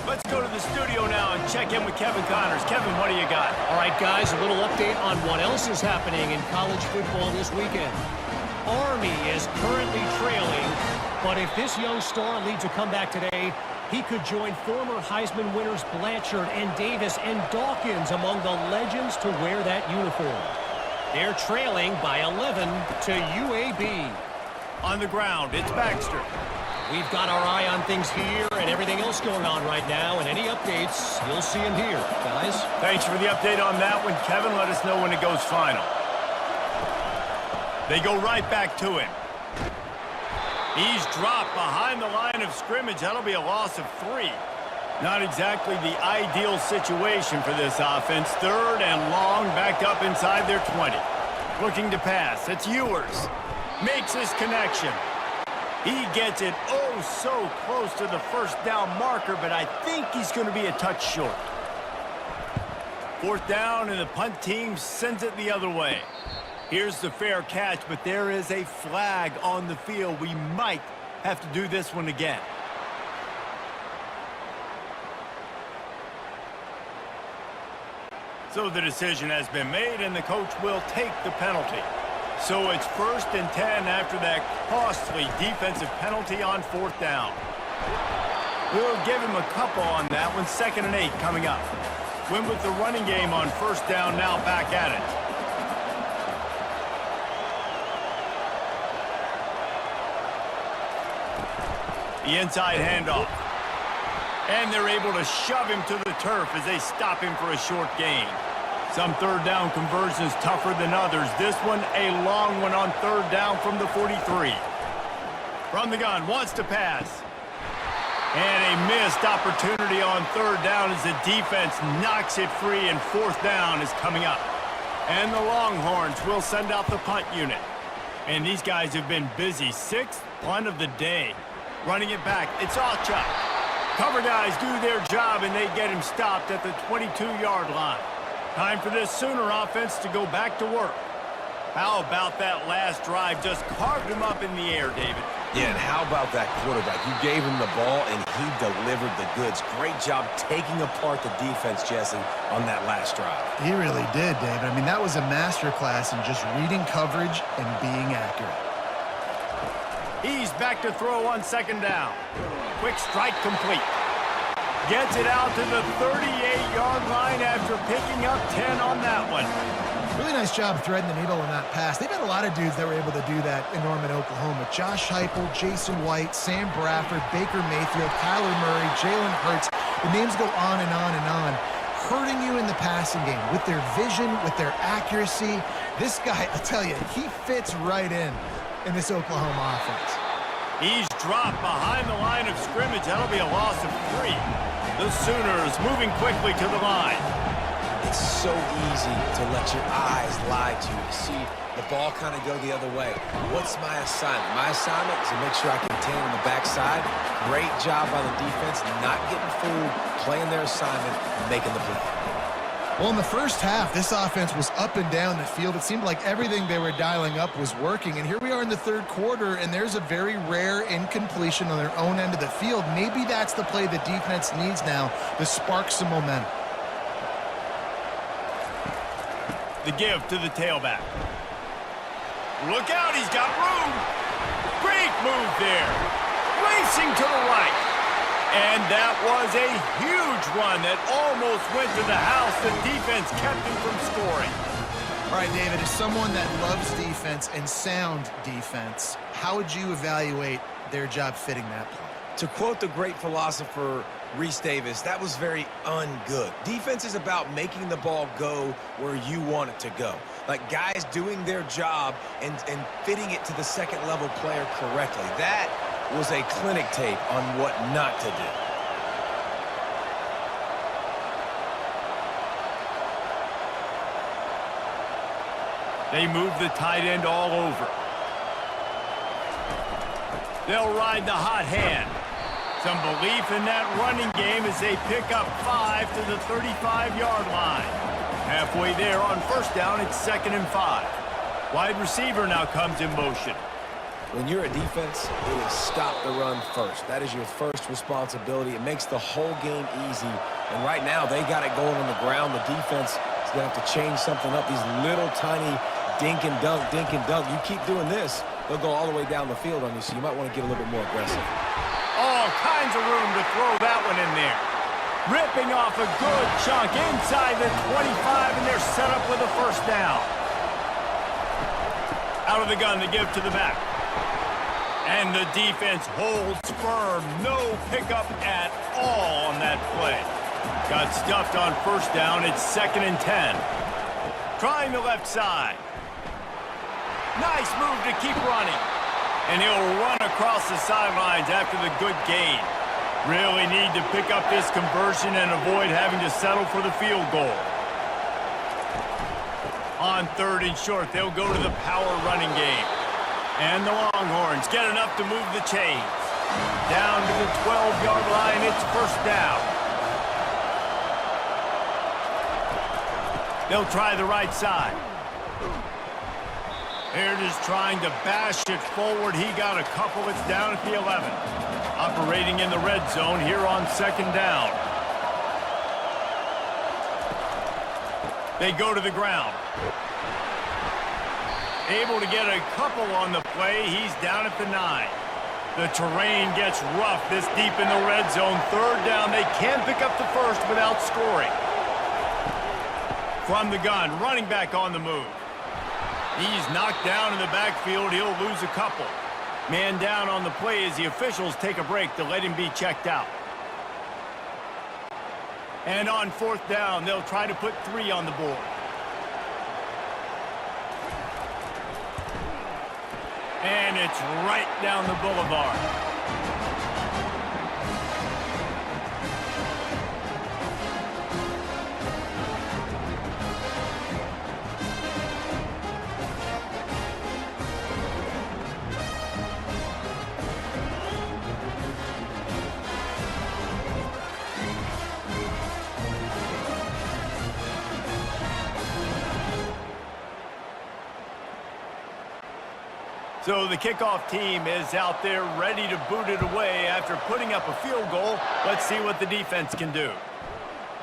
Let's go to the studio now and check in with Kevin Connors. Kevin, what do you got? All right, guys, a little update on what else is happening in college football this weekend. Army is currently trailing, but if this young star leads a comeback today, he could join former Heisman winners Blanchard and Davis and Dawkins among the legends to wear that uniform. They're trailing by 11 to UAB. On the ground, it's Baxter. We've got our eye on things here and everything else going on right now, and any updates, you'll see them here, guys. Thanks for the update on that one, Kevin. Let us know when it goes final. They go right back to him. He's dropped behind the line of scrimmage. That'll be a loss of 3. Not exactly the ideal situation for this offense. 3rd and long, backed up inside their 20. Looking to pass. It's Ewers. Makes his connection. He gets it oh so close to the first down marker, but I think he's going to be a touch short. 4th down, and the punt team sends it the other way. Here's the fair catch, but there is a flag on the field. We might have to do this one again. So the decision has been made, and the coach will take the penalty. So it's 1st and 10 after that costly defensive penalty on 4th down. We'll give him a couple on that one. 2nd and 8 coming up. Win with the running game on 1st down, now back at it. The inside handoff. And they're able to shove him to the turf as they stop him for a short gain. Some 3rd down conversions tougher than others. This one a long one on 3rd down from the 43. From the gun, wants to pass. And a missed opportunity on 3rd down as the defense knocks it free, and 4th down is coming up. And the Longhorns will send out the punt unit. And these guys have been busy. 6th punt of the day. Running it back, it's Alchuk. Cover guys do their job, and they get him stopped at the 22-yard line. Time for this Sooner offense to go back to work. How about that last drive? Just carved him up in the air, David. Yeah, and how about that quarterback? You gave him the ball, and he delivered the goods. Great job taking apart the defense, Jesse, on that last drive. He really did, David. I mean, that was a masterclass in just reading coverage and being accurate. He's back to throw on 2nd down. Quick strike complete. Gets it out to the 38-yard line after picking up 10 on that one. Really nice job threading the needle on that pass. They've had a lot of dudes that were able to do that in Norman, Oklahoma. Josh Heupel, Jason White, Sam Bradford, Baker Mayfield, Kyler Murray, Jalen Hurts. The names go on and on and on. Hurting you in the passing game with their vision, with their accuracy. This guy, I tell you, he fits right in this Oklahoma offense. He's dropped behind the line of scrimmage. That'll be a loss of 3. The Sooners moving quickly to the line. It's so easy to let your eyes lie to you, to see the ball kind of go the other way. What's my assignment? My assignment is to make sure I contain on the backside. Great job by the defense, not getting fooled, playing their assignment, making the play. Well, in the first half, this offense was up and down the field. It seemed like everything they were dialing up was working. And here we are in the 3rd quarter, and there's a very rare incompletion on their own end of the field. Maybe that's the play the defense needs now to spark some momentum. The give to the tailback. Look out, he's got room. Great move there. Racing to the right. And that was a huge run that almost went to the house. The defense kept him from scoring. All right, David, as someone that loves defense and sound defense, how would you evaluate their job fitting that play? To quote the great philosopher Reese Davis, that was very ungood. Defense is about making the ball go where you want it to go. Like guys doing their job and fitting it to the 2nd level player correctly. That was a clinic tape on what not to do. They move the tight end all over. They'll ride the hot hand. Some belief in that running game as they pick up 5 to the 35-yard line. Halfway there on 1st down, it's 2nd and 5. Wide receiver now comes in motion. When you're a defense, it is stop the run first. That is your first responsibility. It makes the whole game easy. And right now, they got it going on the ground. The defense is going to have to change something up. These little tiny dink and dunk, dink and dunk. You keep doing this, they'll go all the way down the field on you, so you might want to get a little bit more aggressive. All kinds of room to throw that one in there. Ripping off a good chunk inside the 25, and they're set up with a 1st down. Out of the gun, the give to the back. And the defense holds firm. No pickup at all on that play. Got stuffed on 1st down. It's 2nd and 10. Trying the left side. Nice move to keep running. And he'll run across the sidelines after the good gain. Really need to pick up this conversion and avoid having to settle for the field goal. On 3rd and short, they'll go to the power running game. And the Longhorns get enough to move the chains. Down to the 12-yard line, it's 1st down. They'll try the right side. They're just trying to bash it forward. He got a couple. It's down at the 11. Operating in the red zone here on 2nd down. They go to the ground. Able to get a couple on the play. He's down at the 9. The terrain gets rough this deep in the red zone. 3rd down. They can pick up the first without scoring. From the gun, running back on the move. He's knocked down in the backfield. He'll lose a couple. Man down on the play as the officials take a break to let him be checked out. And on 4th down, they'll try to put 3 on the board. And it's right down the boulevard. So the kickoff team is out there ready to boot it away after putting up a field goal. Let's see what the defense can do.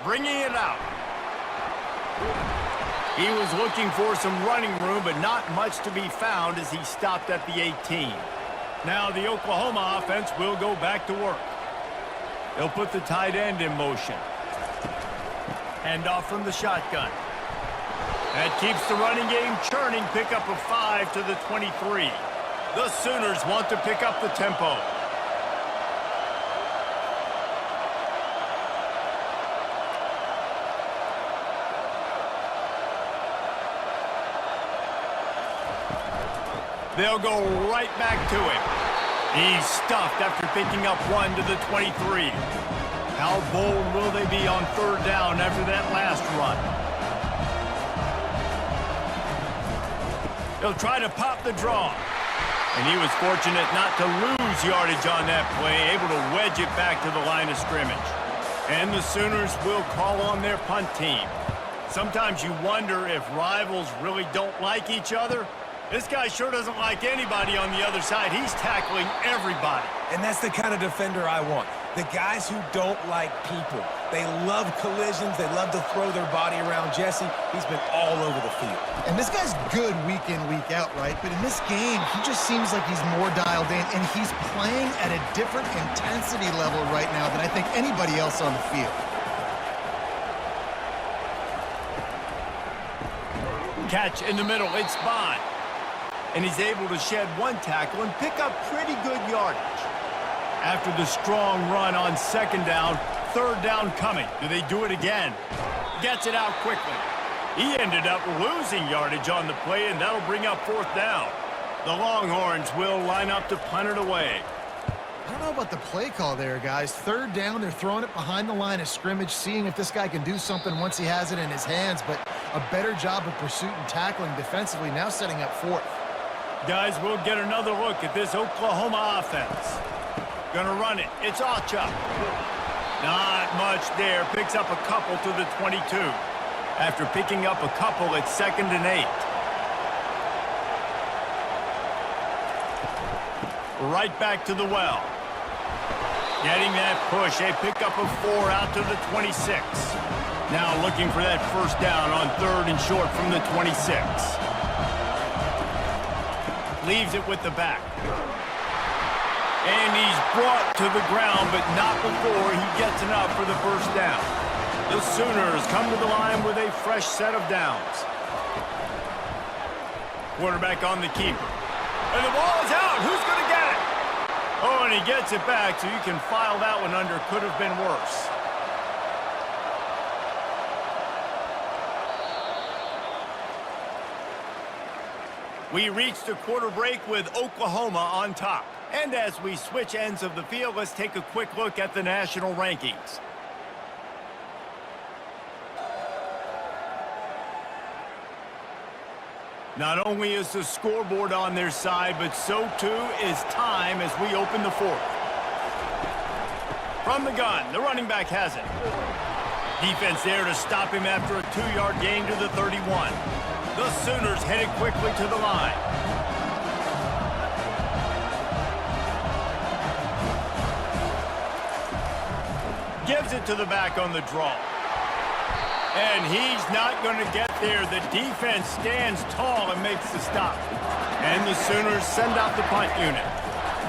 Bringing it out. He was looking for some running room, but not much to be found as he stopped at the 18. Now the Oklahoma offense will go back to work. They'll put the tight end in motion. Hand off from the shotgun. That keeps the running game churning. Pick up a 5 to the 23. The Sooners want to pick up the tempo. They'll go right back to him. He's stuffed after picking up 1 to the 23. How bold will they be on 3rd down after that last run? They'll try to pop the draw. And he was fortunate not to lose yardage on that play, able to wedge it back to the line of scrimmage. And the Sooners will call on their punt team. Sometimes you wonder if rivals really don't like each other. This guy sure doesn't like anybody on the other side. He's tackling everybody. And that's the kind of defender I want. The guys who don't like people. They love collisions. They love to throw their body around Jesse. He's been all over the field. And this guy's good week in, week out, right? But in this game, he just seems like he's more dialed in, and he's playing at a different intensity level right now than I think anybody else on the field. Catch in the middle. It's Bond. And he's able to shed 1 tackle and pick up pretty good yardage. After the strong run on 2nd down, 3rd down coming. Do they do it again? Gets it out quickly. He ended up losing yardage on the play, and that'll bring up 4th down. The Longhorns will line up to punt it away. I don't know about the play call there, guys. 3rd down, they're throwing it behind the line of scrimmage, seeing if this guy can do something once he has it in his hands, but a better job of pursuit and tackling defensively, now setting up 4th. Guys, we'll get another look at this Oklahoma offense. Gonna run it. It's Ocha. Not much there. Picks up a couple to the 22. After picking up a couple, it's 2nd and 8. Right back to the well. Getting that push. They pick up a 4 out to the 26. Now looking for that 1st down on 3rd and short from the 26. Leaves it with the back. And he's brought to the ground, but not before he gets enough for the 1st down. The Sooners come to the line with a fresh set of downs. Quarterback on the keeper. And the ball is out. Who's going to get it? Oh, and he gets it back, so you can file that one under. Could have been worse. We reached a quarter break with Oklahoma on top. And as we switch ends of the field, let's take a quick look at the national rankings. Not only is the scoreboard on their side, but so too is time as we open the fourth. From the gun, the running back has it. Defense there to stop him after a 2-yard gain to the 31. The Sooners headed quickly to the line. Gives it to the back on the draw. And he's not going to get there. The defense stands tall and makes the stop. And the Sooners send out the punt unit.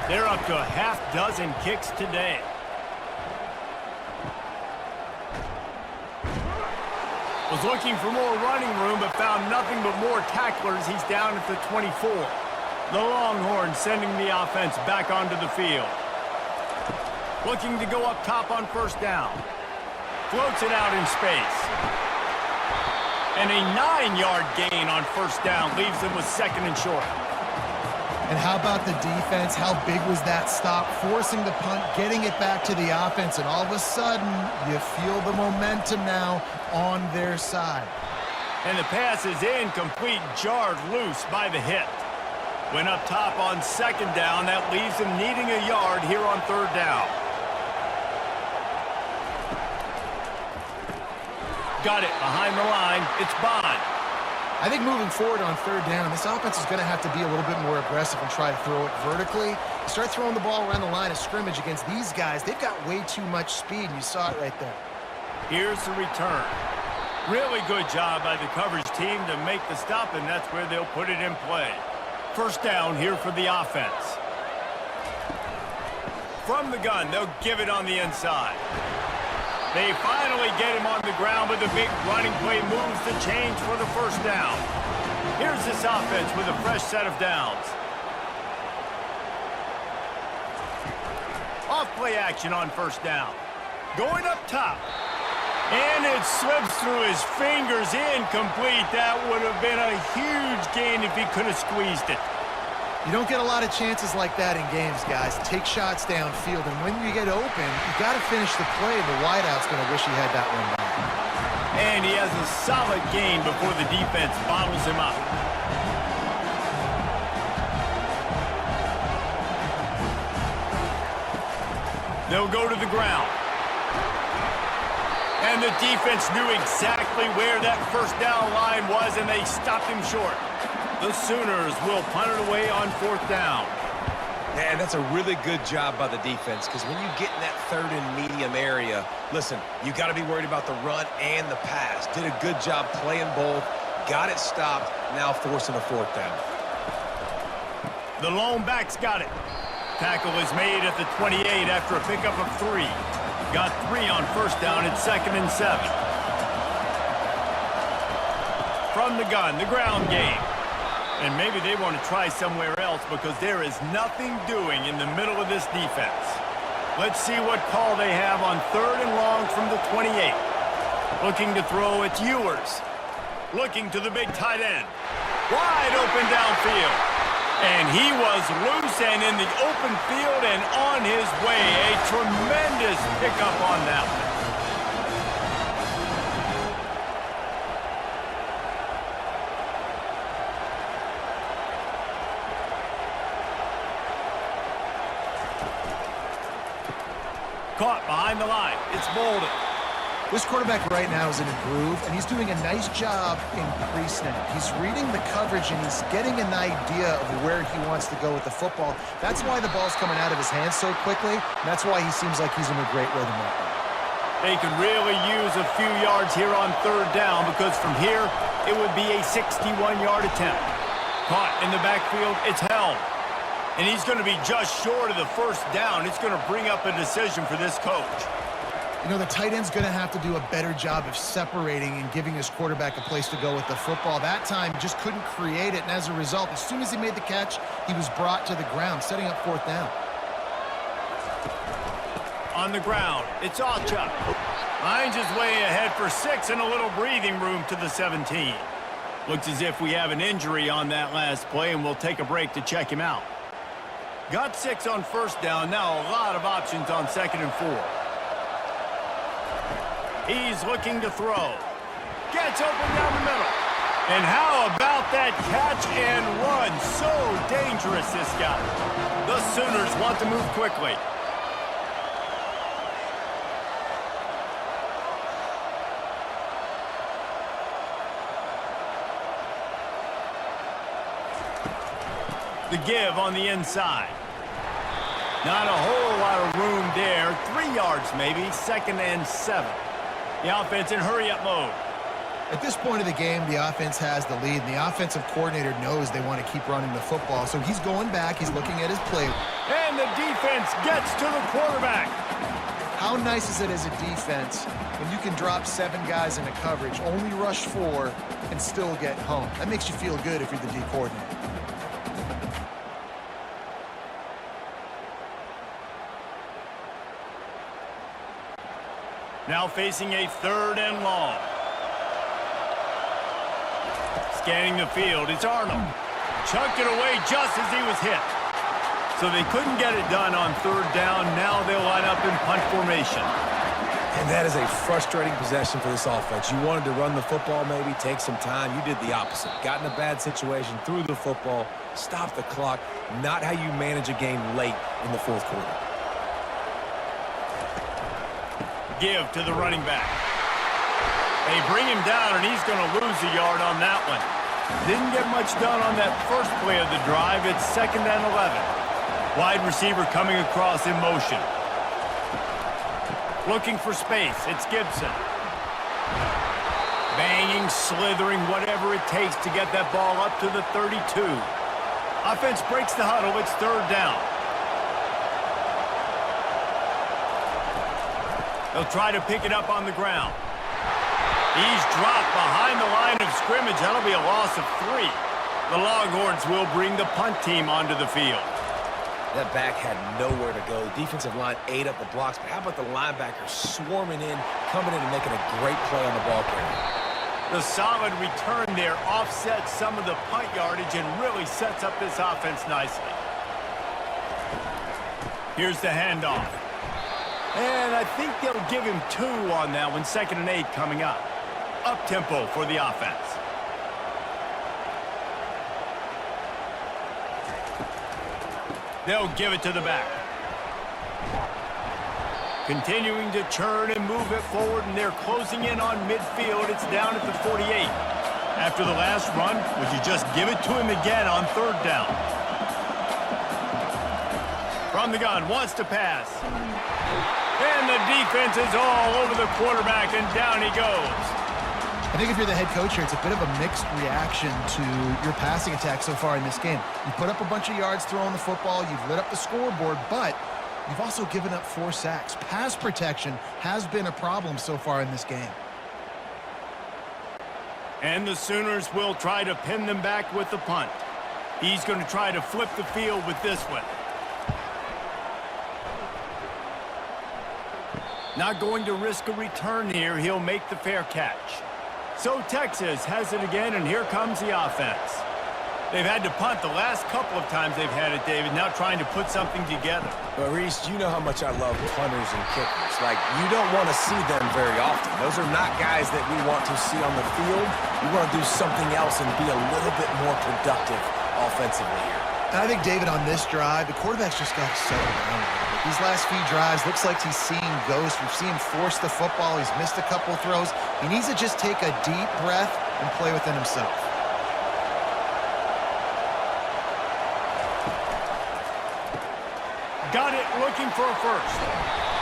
They're up to a half-dozen kicks today. Was looking for more running room, but found nothing but more tacklers. He's down at the 24. The Longhorns sending the offense back onto the field. Looking to go up top on first down. Floats it out in space. And a 9-yard gain on first down leaves them with second and short. And how about the defense? How big was that stop? Forcing the punt, getting it back to the offense, and all of a sudden, you feel the momentum now on their side. And the pass is incomplete, jarred loose by the hit. Went up top on second down. That leaves them needing a yard here on third down. Got it behind the line. It's Bond. I think moving forward on third down, this offense is going to have to be a little bit more aggressive and try to throw it vertically. Start throwing the ball around the line of scrimmage against these guys. They've got way too much speed, and you saw it right there. Here's the return. Really good job by the coverage team to make the stop, and that's where they'll put it in play. First down here for the offense. From the gun, they'll give it on the inside. They finally get him on the ground with a big running play, moves the change for the first down. Here's this offense with a fresh set of downs. Off play action on first down. Going up top. And it slips through his fingers, incomplete. That would have been a huge gain if he could have squeezed it. You don't get a lot of chances like that in games, guys. Take shots downfield, and when you get open, you got to finish the play. The wideout's going to wish he had that one back. And he has a solid gain before the defense bottles him up. They'll go to the ground. And the defense knew exactly where that first down line was, and they stopped him short. The Sooners will punt it away on fourth down. Yeah, and that's a really good job by the defense, because when you get in that third and medium area, listen, you got to be worried about the run and the pass. Did a good job playing both, got it stopped, now forcing a fourth down. The lone back's got it. Tackle is made at the 28 after a pickup of 3. Got 3 on first down at 2nd and 7. From the gun, the ground game. And maybe they want to try somewhere else because there is nothing doing in the middle of this defense. Let's see what call they have on third and long from the 28. Looking to throw, it's Ewers. Looking to the big tight end. Wide open downfield. And he was loose and in the open field and on his way. A tremendous pickup on that one. Caught behind the line. It's Bolden. This quarterback right now is in a groove, and he's doing a nice job in pre-snap. He's reading the coverage, and he's getting an idea of where he wants to go with the football. That's why the ball's coming out of his hands so quickly. That's why he seems like he's in a great rhythm right now. They could really use a few yards here on third down because from here, it would be a 61-yard attempt. Caught in the backfield. It's held. And he's going to be just short of the first down. It's going to bring up a decision for this coach. You know, the tight end's going to have to do a better job of separating and giving his quarterback a place to go with the football. That time, just couldn't create it, and as a result, as soon as he made the catch, he was brought to the ground, setting up fourth down. On the ground, it's Alchuk. Finds his way ahead for 6 and a little breathing room to the 17. Looks as if we have an injury on that last play, and we'll take a break to check him out. Got 6 on first down. Now a lot of options on 2nd and 4. He's looking to throw. Gets open down the middle. And how about that catch and run? So dangerous, this guy. The Sooners want to move quickly. The give on the inside. Not a whole lot of room there. 3 yards maybe, 2nd and 7. The offense in hurry-up mode. At this point of the game, the offense has the lead, and the offensive coordinator knows they want to keep running the football, so he's going back, he's looking at his play. And the defense gets to the quarterback. How nice is it as a defense when you can drop 7 guys into coverage, only rush 4, and still get home? That makes you feel good if you're the D coordinator. Now facing a 3rd and long. Scanning the field, it's Arnold. Chucked it away just as he was hit. So they couldn't get it done on 3rd down. Now they'll line up in punt formation. And that is a frustrating possession for this offense. You wanted to run the football, maybe take some time. You did the opposite. Got in a bad situation, threw the football, stopped the clock. Not how you manage a game late in the 4th quarter. Give to the running back. They bring him down, and he's going to lose a yard on that one. Didn't get much done on that first play of the drive. It's 2nd and 11. Wide receiver coming across in motion. Looking for space. It's Gibson. Banging, slithering, whatever it takes to get that ball up to the 32. Offense breaks the huddle. It's 3rd down. They'll try to pick it up on the ground. He's dropped behind the line of scrimmage. That'll be a loss of 3. The Longhorns will bring the punt team onto the field. That back had nowhere to go. The defensive line ate up the blocks, but how about the linebackers swarming in, coming in and making a great play on the ball carrier? The solid return there offsets some of the punt yardage and really sets up this offense nicely. Here's the handoff. And I think they'll give him 2 on that one. 2nd and 8 coming up. Up-tempo for the offense. They'll give it to the back. Continuing to churn and move it forward, and they're closing in on midfield. It's down at the 48. After the last run, would you just give it to him again on 3rd down? From the gun, wants to pass. And the defense is all over the quarterback, and down he goes. I think if you're the head coach here, it's a bit of a mixed reaction to your passing attack so far in this game. You put up a bunch of yards throwing the football, you've lit up the scoreboard, but you've also given up 4 sacks. Pass protection has been a problem so far in this game. And the Sooners will try to pin them back with the punt. He's going to try to flip the field with this one. Not going to risk a return here. He'll make the fair catch. So Texas has it again, and here comes the offense. They've had to punt the last couple of times they've had it, David, now trying to put something together. But, Reese, you know how much I love punters and kickers. Like, you don't want to see them very often. Those are not guys that we want to see on the field. We want to do something else and be a little bit more productive offensively here. And I think, David, on this drive, the quarterback's just got to settle down a little bit. These last few drives, looks like he's seeing ghosts. We've seen him force the football. He's missed a couple of throws. He needs to just take a deep breath and play within himself. Got it, looking for a first.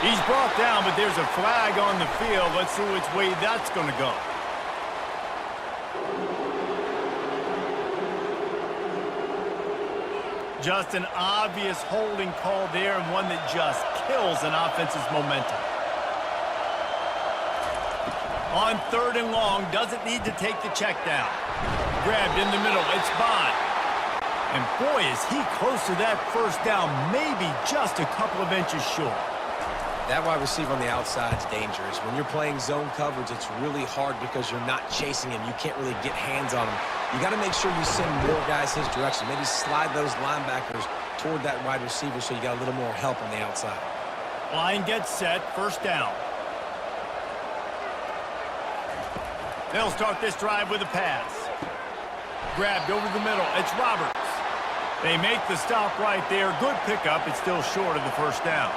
He's brought down, but there's a flag on the field. Let's see which way that's going to go. Just an obvious holding call there, and one that just kills an offense's momentum. On 3rd and long, doesn't need to take the check down. Grabbed in the middle, it's Bond. And boy, is he close to that first down, maybe just a couple of inches short. That wide receiver on the outside is dangerous. When you're playing zone coverage, it's really hard because you're not chasing him. You can't really get hands on him. You got to make sure you send more guys his direction. Maybe slide those linebackers toward that wide receiver so you got a little more help on the outside. Line gets set, first down. They'll start this drive with a pass. Grabbed over the middle. It's Roberts. They make the stop right there. Good pickup. It's still short of the first down.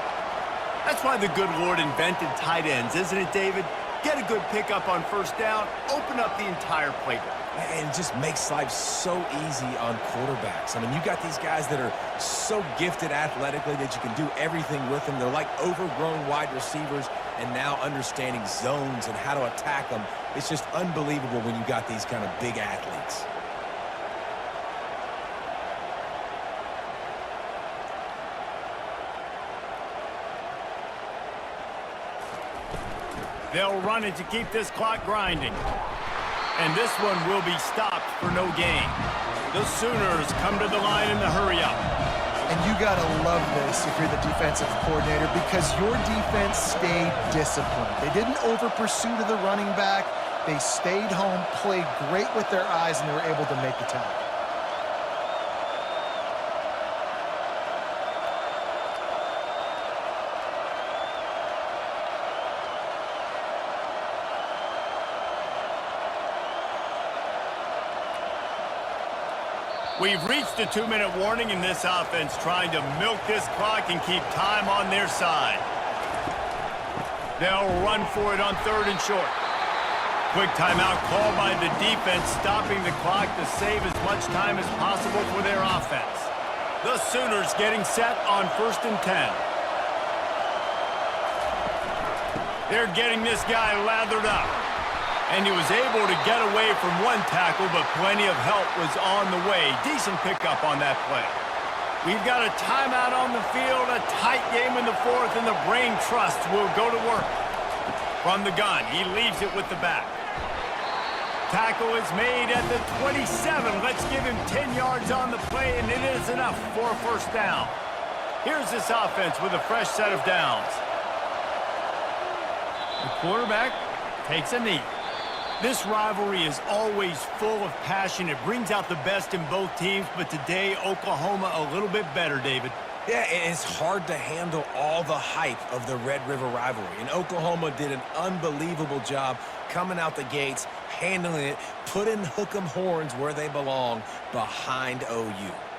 That's why the good Lord invented tight ends, isn't it, David? Get a good pickup on first down, open up the entire playbook. And it just makes life so easy on quarterbacks. I mean, you got these guys that are so gifted athletically that you can do everything with them. They're like overgrown wide receivers, and now understanding zones and how to attack them. It's just unbelievable when you got these kind of big athletes. They'll run it to keep this clock grinding. And this one will be stopped for no gain. The Sooners come to the line in the hurry-up. And you got to love this if you're the defensive coordinator because your defense stayed disciplined. They didn't over-pursue to the running back. They stayed home, played great with their eyes, and they were able to make the tackle. We've reached the 2-minute warning in this offense, trying to milk this clock and keep time on their side. They'll run for it on 3rd and short. Quick timeout called by the defense, stopping the clock to save as much time as possible for their offense. The Sooners getting set on 1st and 10. They're getting this guy lathered up. And he was able to get away from one tackle, but plenty of help was on the way. Decent pickup on that play. We've got a timeout on the field, a tight game in the 4th, and the Brain Trust will go to work. From the gun, he leaves it with the back. Tackle is made at the 27. Let's give him 10 yards on the play, and it is enough for a first down. Here's this offense with a fresh set of downs. The quarterback takes a knee. This rivalry is always full of passion. It brings out the best in both teams, but today, Oklahoma a little bit better, David. Yeah, it's hard to handle all the hype of the Red River Rivalry, and Oklahoma did an unbelievable job coming out the gates, handling it, putting hook'em horns where they belong, behind OU.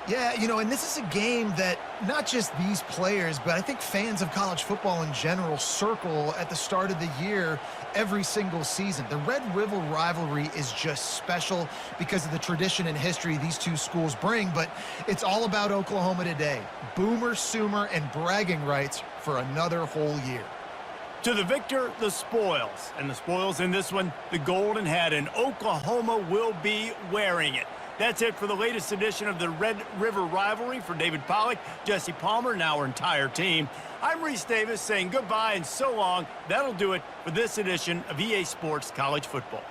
Yeah, you know, and this is a game that not just these players, but I think fans of college football in general circle at the start of the year every single season. The Red River Rivalry is just special because of the tradition and history these two schools bring, but it's all about Oklahoma today. Boomer, Sooner, and bragging rights for another whole year. To the victor, the spoils. And the spoils in this one, the golden hat, and Oklahoma will be wearing it. That's it for the latest edition of the Red River Rivalry. For David Pollack, Jesse Palmer, and our entire team, I'm Reese Davis saying goodbye and so long. That'll do it for this edition of EA Sports College Football.